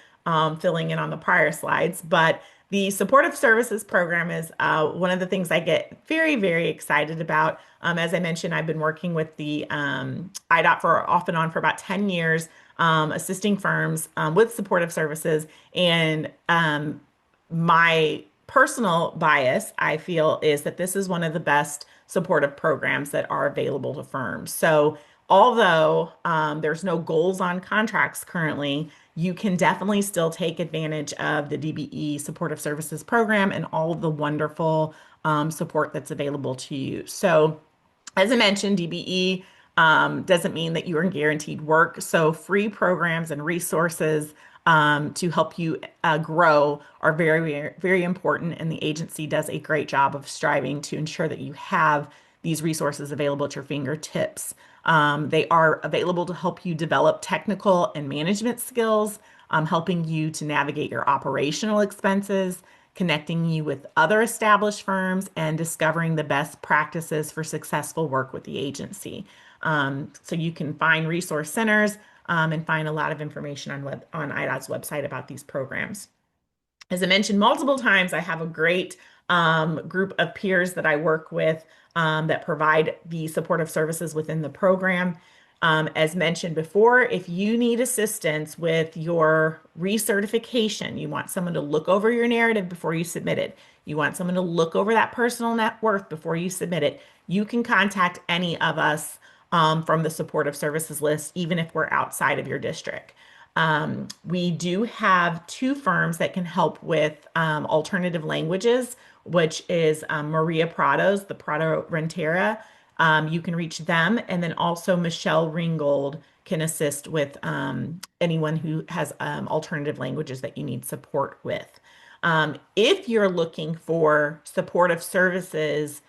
filling in on the prior slides. But the supportive services program is one of the things I get very, very excited about. As I mentioned, I've been working with the IDOT for off and on for about 10 years, assisting firms with supportive services. And my personal bias, I feel, is that this is one of the best supportive programs that are available to firms. So although there's no goals on contracts currently, you can definitely still take advantage of the DBE Supportive Services Program and all of the wonderful support that's available to you. So, as I mentioned, DBE doesn't mean that you are guaranteed work. So, free programs and resources to help you grow are very, very, very important. And the agency does a great job of striving to ensure that you have these resources available at your fingertips. They are available to help you develop technical and management skills, helping you to navigate your operational expenses, connecting you with other established firms, and discovering the best practices for successful work with the agency. So you can find resource centers and find a lot of information on IDOT's website about these programs. As I mentioned multiple times, I have a great group of peers that I work with that provide the supportive services within the program. As mentioned before, if you need assistance with your recertification, you want someone to look over your narrative before you submit it, you want someone to look over that personal net worth before you submit it, you can contact any of us from the supportive services list, even if we're outside of your district. We do have two firms that can help with alternative languages, which is Maria Prado's, the Prado Rentera. You can reach them. And then also Michelle Ringgold can assist with anyone who has alternative languages that you need support with. If you're looking for supportive services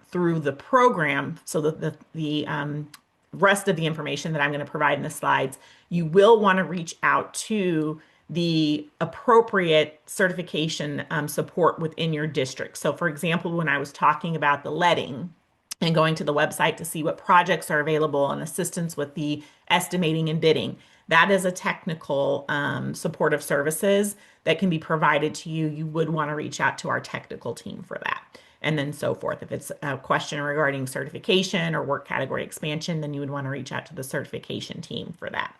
through the program, so the rest of the information that I'm going to provide in the slides, you will want to reach out to the appropriate certification support within your district. So, for example, when I was talking about the letting and going to the website to see what projects are available and assistance with the estimating and bidding, that is a technical supportive services that can be provided to you. You would want to reach out to our technical team for that. And then so forth. If it's a question regarding certification or work category expansion, then you would want to reach out to the certification team for that.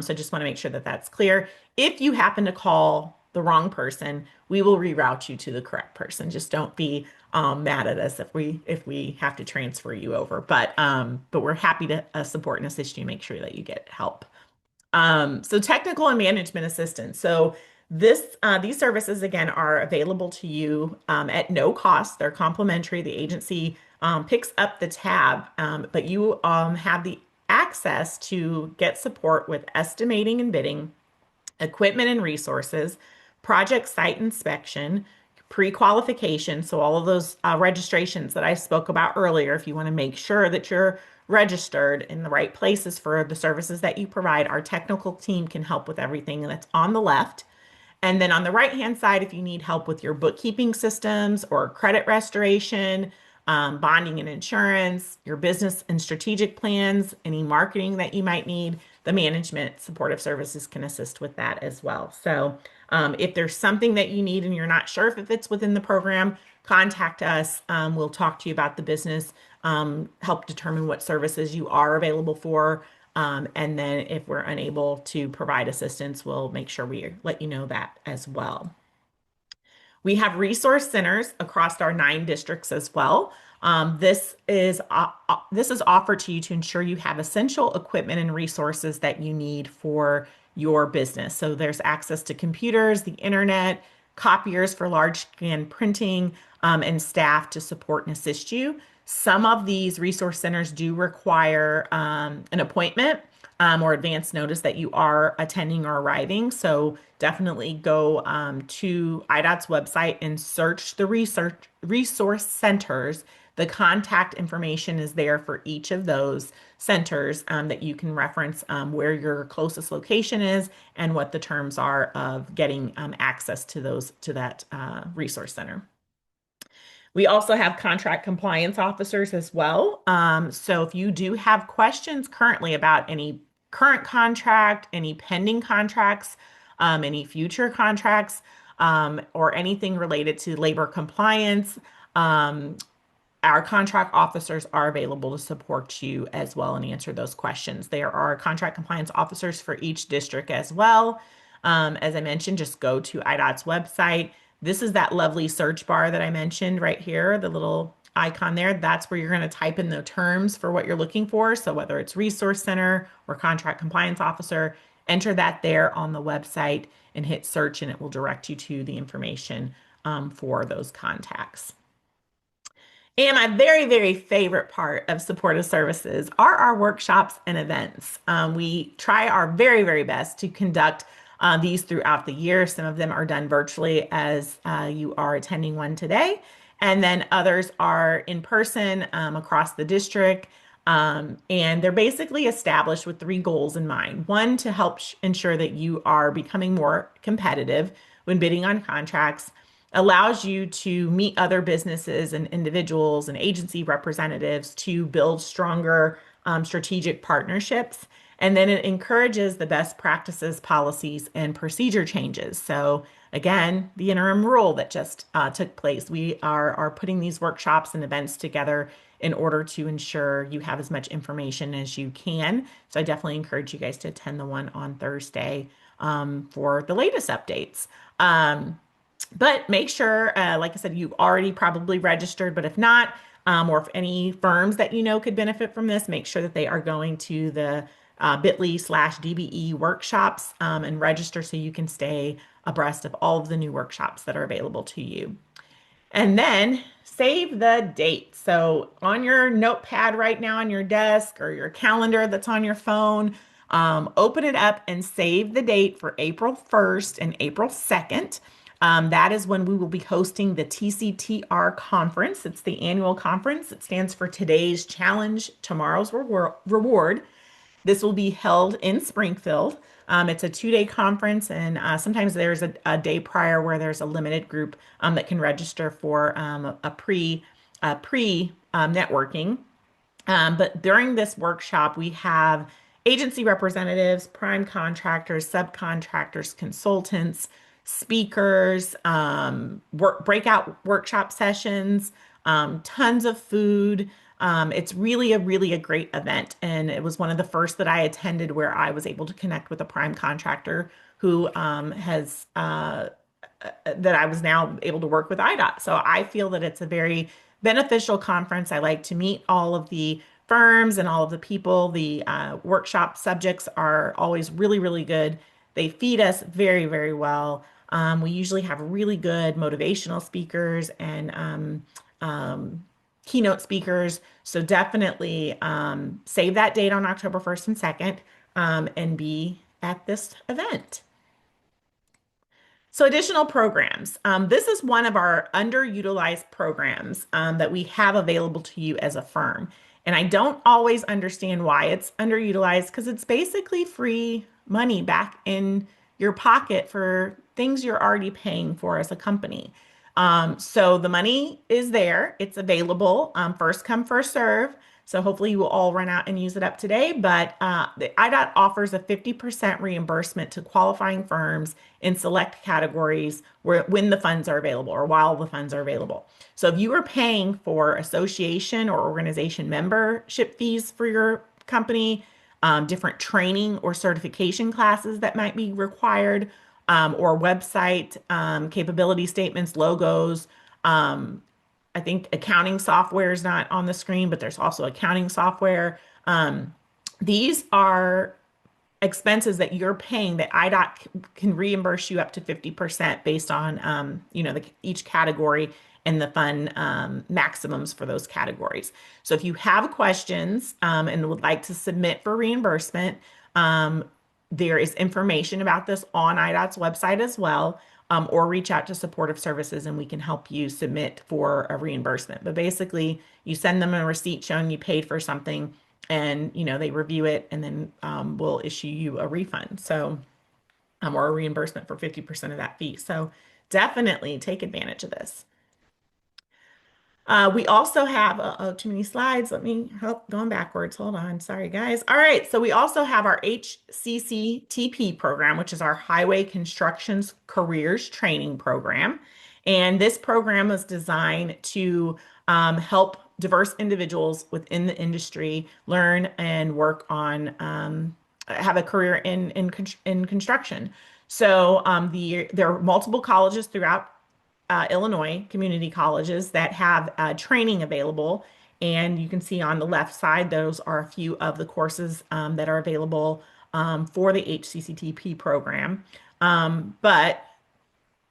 So just want to make sure that that's clear. If you happen to call the wrong person, we will reroute you to the correct person. Just don't be mad at us if we have to transfer you over. But we're happy to support and assist you, make sure that you get help. So technical and management assistance. So these services again are available to you at no cost. They're complimentary. The agency picks up the tab, but you have the access to get support with estimating and bidding, equipment and resources, project site inspection, pre-qualification. So all of those registrations that I spoke about earlier, if you want to make sure that you're registered in the right places for the services that you provide, our technical team can help with everything that's on the left. And then on the right-hand side, if you need help with your bookkeeping systems or credit restoration, bonding and insurance, your business and strategic plans, any marketing that you might need, the management supportive services can assist with that as well. So if there's something that you need and you're not sure if it fits within the program, contact us. We'll talk to you about the business, help determine what services you are available for. And then if we're unable to provide assistance, we'll make sure we let you know that as well. We have resource centers across our 9 districts as well. This is offered to you to ensure you have essential equipment and resources that you need for your business. So there's access to computers, the internet, copiers for large scan printing, and staff to support and assist you. Some of these resource centers do require an appointment. or advance notice that you are attending or arriving. So definitely go to IDOT's website and search the resource centers. The contact information is there for each of those centers that you can reference where your closest location is and what the terms are of getting access to that resource center. We also have contract compliance officers as well. So if you do have questions currently about any current contract, any pending contracts, any future contracts, or anything related to labor compliance, um, our contract officers are available to support you as well and answer those questions. There are contract compliance officers for each district as well. As I mentioned, just go to IDOT's website. This is that lovely search bar that I mentioned right here, the little icon there. That's where you're going to type in the terms for what you're looking for. So whether it's resource center or contract compliance officer, enter that there on the website and hit search, and it will direct you to the information for those contacts. And my very, very favorite part of supportive services are our workshops and events. We try our very, very best to conduct these throughout the year. Some of them are done virtually, as you are attending one today, and then others are in person across the district. And they're basically established with three goals in mind. One, to help ensure that you are becoming more competitive when bidding on contracts, allows you to meet other businesses and individuals and agency representatives to build stronger strategic partnerships. And then it encourages the best practices, policies, and procedure changes. So again, the interim rule that just took place, we are putting these workshops and events together in order to ensure you have as much information as you can. So I definitely encourage you guys to attend the one on Thursday for the latest updates. But make sure, like I said, you've already probably registered, but if not, or if any firms that you know could benefit from this, make sure that they are going to the bit.ly/DBE workshops and register so you can stay abreast of all of the new workshops that are available to you. And then save the date. So on your notepad right now on your desk or your calendar that's on your phone, open it up and save the date for April 1st and April 2nd. That is when we will be hosting the TCTR conference. It's the annual conference. It stands for Today's Challenge, Tomorrow's Reward. This will be held in Springfield. It's a 2-day conference, and sometimes there's a day prior where there's a limited group that can register for a pre networking. But during this workshop, we have agency representatives, prime contractors, subcontractors, consultants, speakers, breakout workshop sessions, tons of food. It's really a great event. And it was one of the first that I attended where I was able to connect with a prime contractor who that I was now able to work with IDOT. So I feel that it's a very beneficial conference. I like to meet all of the firms and all of the people. The workshop subjects are always really good. They feed us very well. We usually have really good motivational speakers and keynote speakers. So definitely save that date on October 1st and 2nd and be at this event. So additional programs. This is one of our underutilized programs that we have available to you as a firm. And I don't always understand why it's underutilized because it's basically free money back in your pocket for things you're already paying for as a company. So the money is there, it's available, first come, first serve. So hopefully you will all run out and use it up today. But the IDOT offers a 50% reimbursement to qualifying firms in select categories when the funds are available or while the funds are available. So if you are paying for association or organization membership fees for your company, different training or certification classes that might be required, or website capability statements, logos. I think accounting software is not on the screen, but there's also accounting software. These are expenses that you're paying that IDOT can reimburse you up to 50% based on, each category and the fund maximums for those categories. So if you have questions and would like to submit for reimbursement, There is information about this on IDOT's website as well, or reach out to supportive services and we can help you submit for a reimbursement. But basically, you send them a receipt showing you paid for something, and they review it, and then we'll issue you a refund. So, or a reimbursement for 50% of that fee. So definitely take advantage of this. We also have, too many slides. Let me help going backwards. Hold on. Sorry, guys. All right. So we also have our HCCTP program, which is our Highway Constructions Careers Training Program. And this program is designed to help diverse individuals within the industry learn and work on, have a career in construction. So there are multiple colleges throughout Illinois, community colleges that have training available. And you can see on the left side, those are a few of the courses that are available for the HCCTP program. But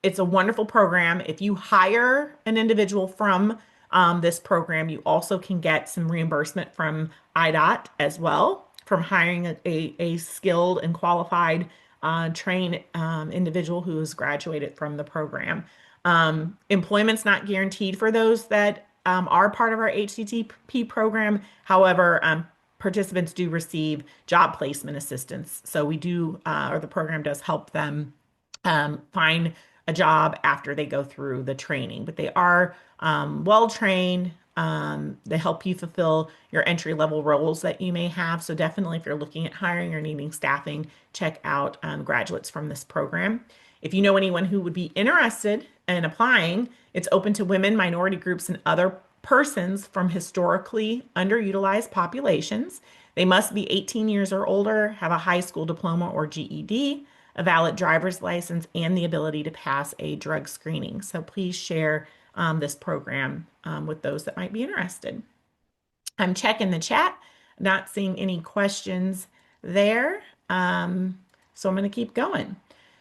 it's a wonderful program. If you hire an individual from this program, you also can get some reimbursement from IDOT as well from hiring a skilled and qualified trained individual who has graduated from the program. Employment's not guaranteed for those that are part of our HCTP program. However, participants do receive job placement assistance. So we do, or the program does help them find a job after they go through the training, but they are well trained. They help you fulfill your entry level roles that you may have. So definitely, if you're looking at hiring or needing staffing, check out graduates from this program. If you know anyone who would be interested in applying, it's open to women, minority groups, and other persons from historically underutilized populations. They must be 18 years or older, have a high school diploma or GED, a valid driver's license, and the ability to pass a drug screening. So please share this program with those that might be interested. I'm checking the chat, not seeing any questions there. So I'm going to keep going.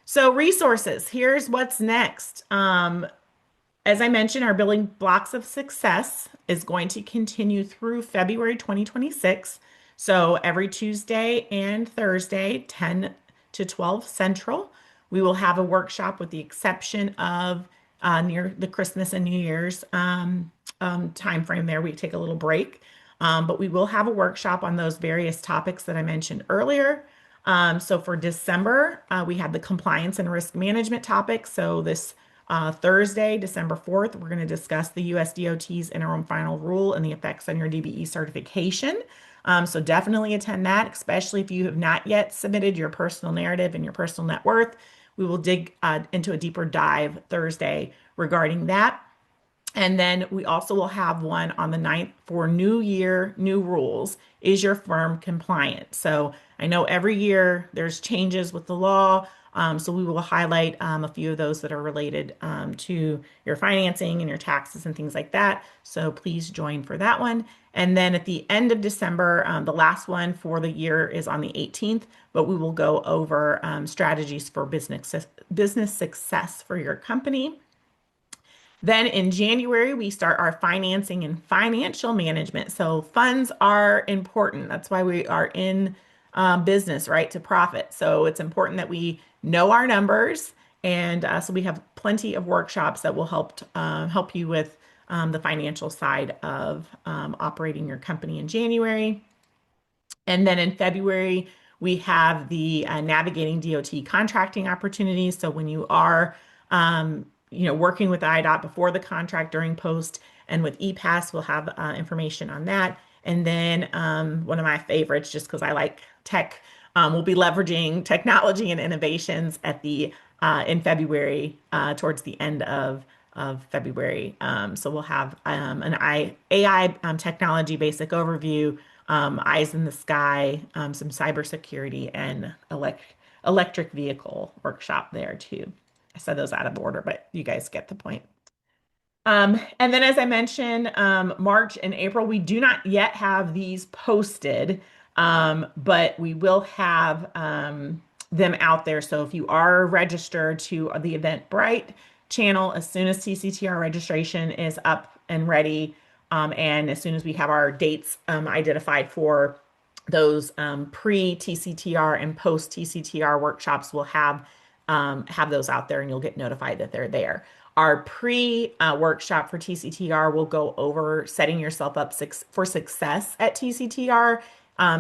So resources, here's what's next. As I mentioned, our Building Blocks of Success is going to continue through February 2026. So every Tuesday and Thursday, 10 to 12 Central, we will have a workshop with the exception of near the Christmas and New Year's time frame there. We take a little break, but we will have a workshop on those various topics that I mentioned earlier. So for December, we have the compliance and risk management topic. So this Thursday, December 4th, we're going to discuss the USDOT's interim final rule and the effects on your DBE certification. So definitely attend that, especially if you have not yet submitted your personal narrative and your personal net worth. We will dig into a deeper dive Thursday regarding that. And then we also will have one on the 9th for New Year, New Rules. Is your firm compliant? So I know every year there's changes with the law. So we will highlight a few of those that are related to your financing and your taxes and things like that. So please join for that one. And then at the end of December, the last one for the year is on the 18th, but we will go over strategies for business success for your company. Then in January, we start our financing and financial management. So funds are important. That's why we are in business, right, to profit. So it's important that we know our numbers. And so we have plenty of workshops that will help you with the financial side of operating your company in January. And then in February, we have the navigating DOT contracting opportunities. So when you are working with IDOT before the contract, during, post, and with ePass, we'll have information on that. And then one of my favorites, just because I like tech, we'll be leveraging technology and innovations in February, towards the end of February. So we'll have an AI technology basic overview, eyes in the sky, some cybersecurity, and electric vehicle workshop there too. I said those out of order, but you guys get the point. And then, as I mentioned, March and April, we do not yet have these posted, but we will have them out there. So if you are registered to the Eventbrite channel, as soon as TCTR registration is up and ready, and as soon as we have our dates identified for those pre-TCTR and post-TCTR workshops will have those out there, and you'll get notified that they're there. Our pre-workshop for TCTR will go over setting yourself up for success at TCTR.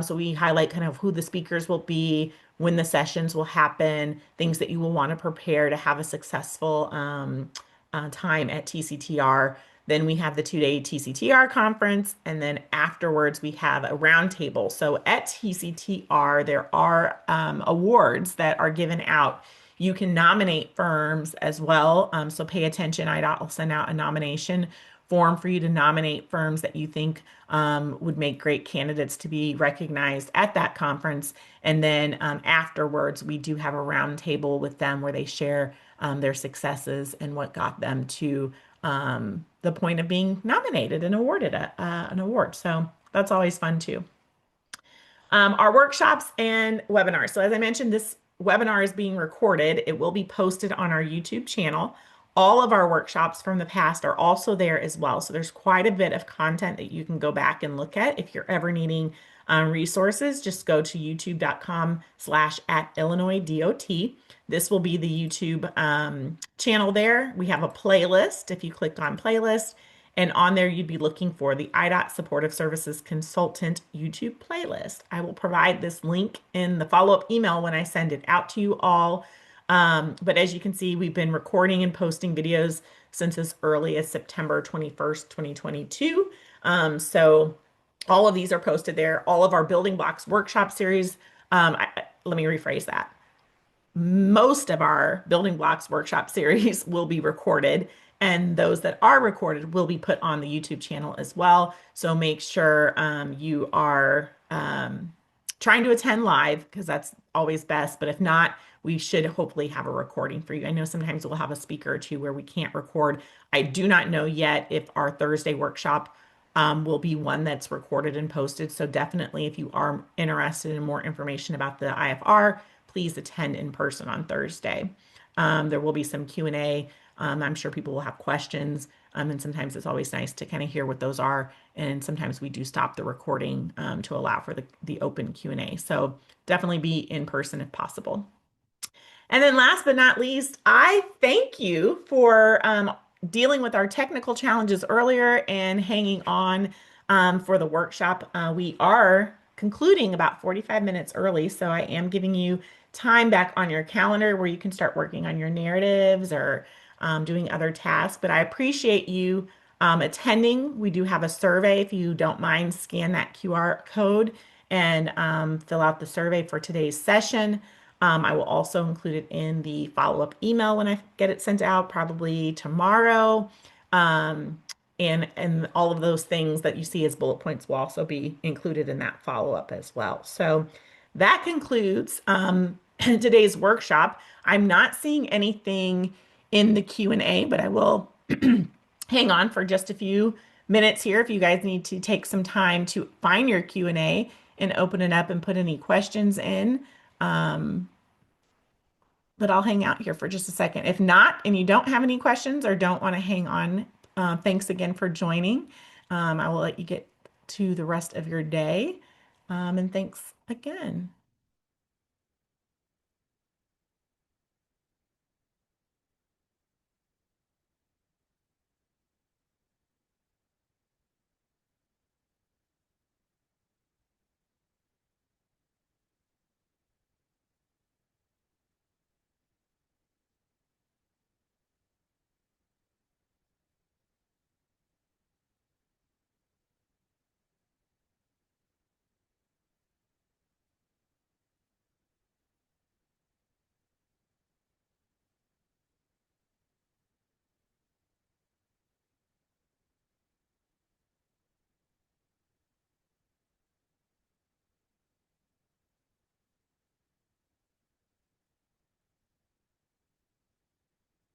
So we highlight kind of who the speakers will be, when the sessions will happen, things that you will want to prepare to have a successful time at TCTR. Then we have the 2-day TCTR conference, and then afterwards we have a roundtable. So at TCTR, there are awards that are given out. You can nominate firms as well. So pay attention. I'll send out a nomination form for you to nominate firms that you think would make great candidates to be recognized at that conference. And then afterwards, we do have a roundtable with them where they share their successes and what got them to the point of being nominated and awarded an award. So that's always fun too. Our workshops and webinars. So as I mentioned, this webinar is being recorded. It will be posted on our YouTube channel. All of our workshops from the past are also there as well. So there's quite a bit of content that you can go back and look at. If you're ever needing resources, just go to youtube.com/@IllinoisDOT. This will be the YouTube channel there. We have a playlist. If you click on playlist, and on there, you'd be looking for the IDOT Supportive Services Consultant YouTube playlist. I will provide this link in the follow-up email when I send it out to you all. But as you can see, we've been recording and posting videos since as early as September 21st, 2022. So all of these are posted there. All of our building blocks workshop series. Let me rephrase that. Most of our building blocks workshop series will be recorded, and those that are recorded will be put on the YouTube channel as well. So make sure you are trying to attend live, because that's always best. But if not, we should hopefully have a recording for you. I know sometimes we'll have a speaker or two where we can't record. I do not know yet if our Thursday workshop will be one that's recorded and posted. So definitely, if you are interested in more information about the IFR, please attend in person on Thursday. There will be some Q&A. I'm sure people will have questions. And sometimes it's always nice to kind of hear what those are. And sometimes we do stop the recording to allow for the open Q&A. So definitely be in person if possible. And then last but not least, I thank you for dealing with our technical challenges earlier and hanging on for the workshop. We are concluding about 45 minutes early, so I am giving you time back on your calendar where you can start working on your narratives or doing other tasks. But I appreciate you attending. We do have a survey. If you don't mind, scan that QR code and fill out the survey for today's session. I will also include it in the follow-up email when I get it sent out, probably tomorrow. And all of those things that you see as bullet points will also be included in that follow-up as well. So that concludes today's workshop. I'm not seeing anything in the Q&A, but I will hang on for just a few minutes here if you guys need to take some time to find your Q&A and open it up and put any questions in. But I'll hang out here for just a second. If not, and you don't have any questions or don't want to hang on, thanks again for joining. I will let you get to the rest of your day. And thanks again.